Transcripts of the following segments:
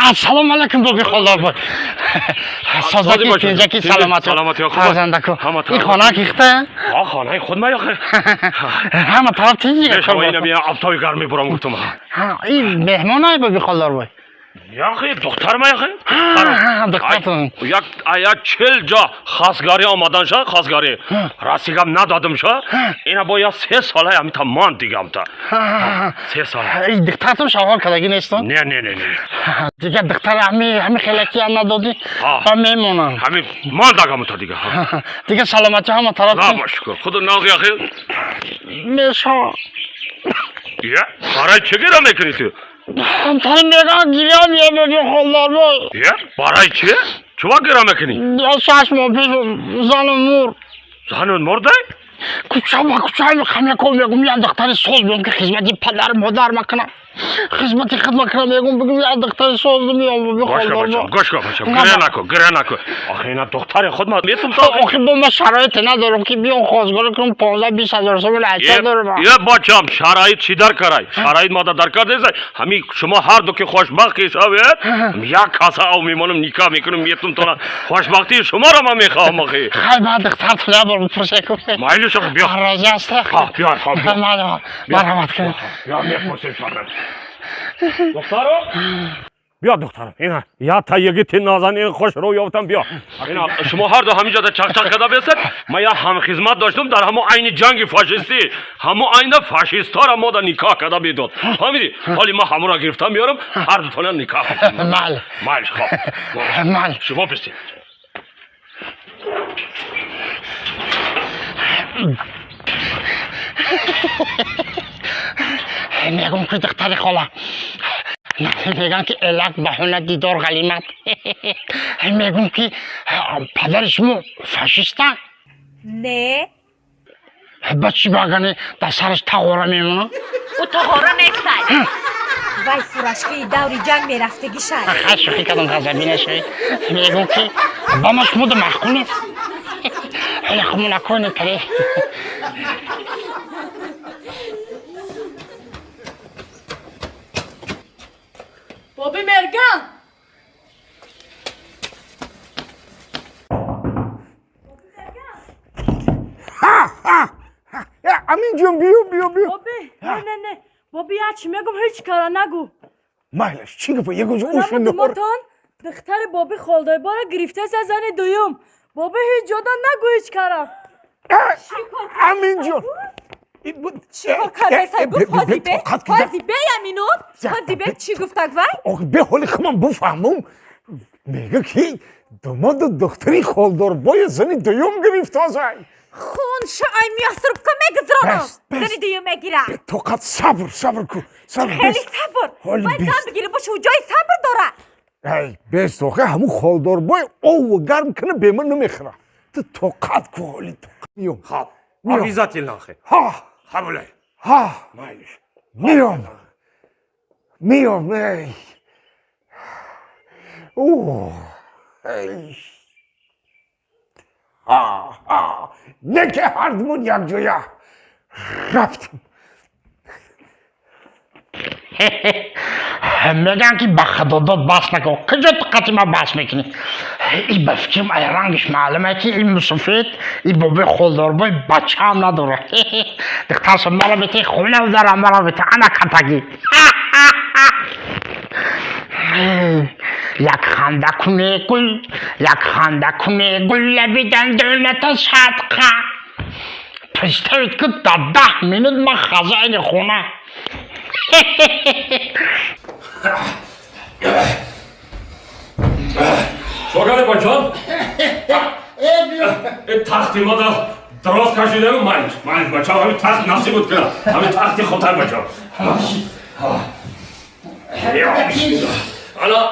Assalomu alaykum Bobi Xoldorboy. Sozaki kenjaki salomat yo'q. Farzandaku. Xona kixta. Ha, xonang xudma yo'q. Hamma taraf tinch. Shoma ina men avtoy garmi buram guftum. Ha, in mehmonay Bobi Xoldorboy. Yaxi, doktorma yaxi. Ha, doktor. Yak aya 40 jo xasgari omadan sha, xasgari. Rasigam nadadim sha. Ina boya 3 sola ham tamam digam ta. 3 sola. Ey, doktor shawar kadagi neston? Ne. Diga doktor hami xelaki nadodi. Ha memona. Hami mal dagam ta diga. Diga salomatchi hamma taraf. Alloh shukr. Xudo nag yaxi. Mesho. Ya, qaray chegera mekini tu. Tani megan girem ye Bobi Xoldorboy. Ya, qaray che? Chuva gera mekini. Ya saçma bir zanımur. Zanun morday? Kuchama kamya koymagum ya doktori so'zdim ki xizmati padar modar makina. Xizmati xizmat qilmagum bugun ya doktori so'zdim ya Bobi Xoldorboy. Goshko bacham. Granako. Oxina doktori xizmat metum ta. Oxi bomba sharoit ندارم که بیام خواستگاری کنم 15-20 هزار سوم لعچه دارم. یه بچم شرایط چی در کرای؟ شرایط ما در کار دیزای. همی شما هر دو که خوشبختی شوید. یک کاسه او میمونم نکاح میکنم میتونم تو خوشبختی شما را من میخوام آخی. خیلی بعد دختر طلب برم پرسه کنم. مایلش آخه بیا. راضی است. بیا. مرحمت کنم. بیا میپرسیم شما. دخترو. بیا دخترم اینا یا تا یکی تین نازنین خوش رو یافتم بیا اینا شما هر دو همینجا در چق کدا بیستید ما یا هم خدمت داشتم در همون عین جنگ فاشیستی همون عین فاشیستا را ما در نکاح کدا بیداد فهمیدی حالی ما همون را گرفتم بیارم هر دو تون نکاح مال خوب شما بسید میگم که دختر خاله میگن که علت بهونه دیدار غلیمت میگم که پدر شما فاشیستن نه بچی بگنه در سرش تغاره میمونه او تغاره نیستن وای فراشکی دوری جنگ میرفتگی شد خیلی شوخی کردم غضبی نشوی میگم که با ما شما دو محکونه خیلی خمون نکنه تره بابی مرگم امین جون بیا بابی نه بابی چی میگم هیچ کارا نگو مایلش چی گفت یه گوجه اوشن نبودم دور ماتان دختر بابی خالدای گرفته از زن دویم بابی هیچ جدا نگو هیچ کارا امین جون چیکار کرده سایبو فازی بی امینو فازی بی چی گفته وای آخه به حالی که من بفهمم میگه که داماد دختری خالداربای زنی دویم گرفته ازای خون شای میاسرب که میگذرانم زنی دویم میگیره تو قد صبر کو خیلی صبر باید زن بگیره باشه و جای صبر داره ای بیست آخه همون خالداربای او گرم کنه به من نمیخوره تو قد کو حالی تو میام خواب عویزاتی لاخه حمله مایلش میام ای اوه ای نکه هردمون یک جویا رفتیم میگن که بخدادات بس نکن کجا دقتی ما بس میکنی این بفکرم ای رنگش معلومه که این مسافت این بابی خالداربای بچه هم نداره دخترش مرا بیتی خونه و دارم مرا بیتی انا کتگی یک خنده کنه گل لبیدن دولت صدقه پشتوید که در 10 مینوت من خزین خونه شوگره بچان این تختی ما در دراز کشیده رو مایلش بچان همین تخت نفسی بود کنم همین تختی خودتر بچان حالا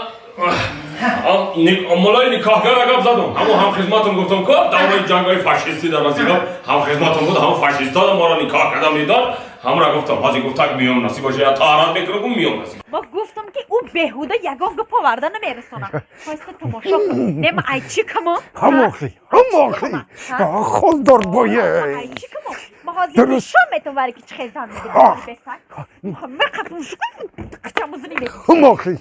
مولای نکاحگر اگه زدم هم خدمتم گفتم که دورای جنگ های فاشیستی در وزیرم هم خدمتم بود هم فاشیستا ما را نکاح کردم میداد همراه گفتم بازی گفتم میام نصیب باشه یا طهارت میکنم میام نصیب با گفتم که او بهوده یگان گپ آورده نمیرسونم خواسته تماشا کن نم ای چی کمو هماخی خالدار بای ای چی کمو محاضر بشم تو واری که چه خیزان میگه بستن مقبول شکن کچموزنی بید هماخی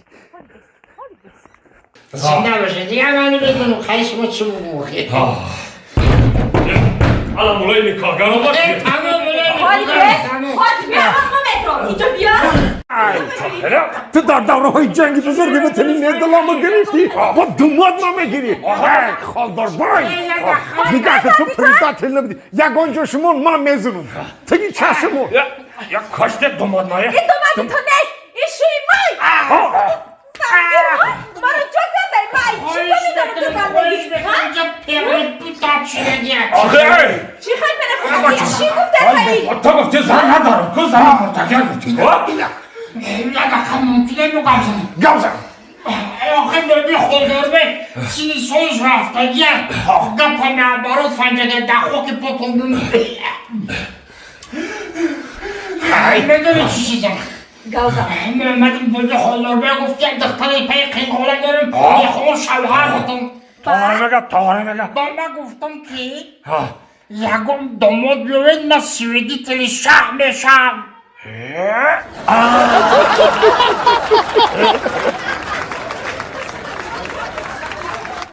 زنده باشه دیگه منو بدونم خیشم چی بگوخی الان مولای نکاهگر رو باید حالی بیا مترو اینجا بیا تو در دوره های جنگی بزرگی بتونی نردلامو گرفتی با دوماد ما میگیری خالدار بای نگه که تو پریدت نمیدی یگان جاشمون ما میزنم تگی چشمون یا کاشته دوماد مایه این دومد تو نیست این شوی مای ما رو چه کنده مای چی کنی دارم تو زندگی آخه چی خواهی بره چی گفته سایی تو گفتی زن ندارم که زن مرتکر گفتی نه ممکنه بگم گوزم آخه ببین خوددار به سینی سویش رفته یه گپ نبارد فنجده دخو که پتونون میدونی چی چیزم گوزم اومدیم بودی خوددار به گفتی دختری پای قینقوله دارم یه خون شوهر بودم طهاره مگه با من گفتم که یکم داماد بیاید من سویدی تلی شهر بشم